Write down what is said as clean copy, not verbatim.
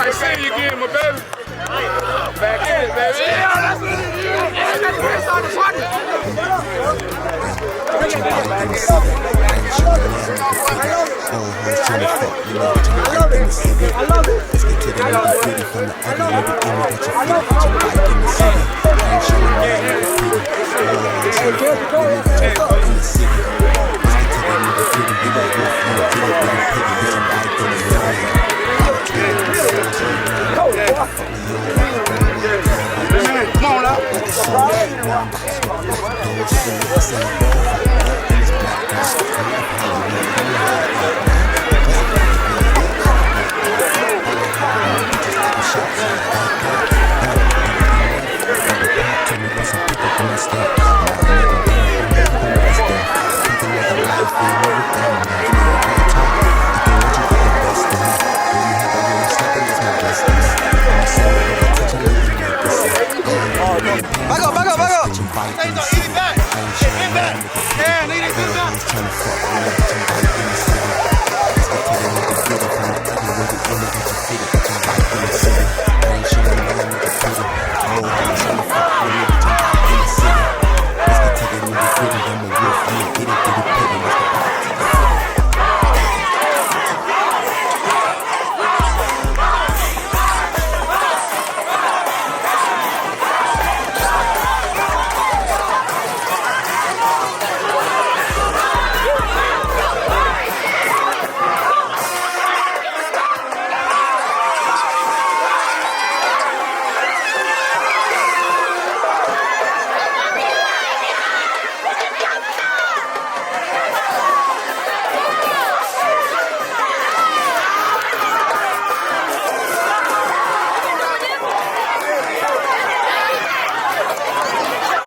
to see you again, my baby. Back in it, baby. Yeah, that's what it is. Yeah, that's the best on the party. I love it. Let's get to the nitty-gritty from the ugly, every image that you feel, put your bike in the city. I ain't showing you how to pretty. In the city. Let's get to the nitty-gritty, you like wolf, you a killer, you a piggy,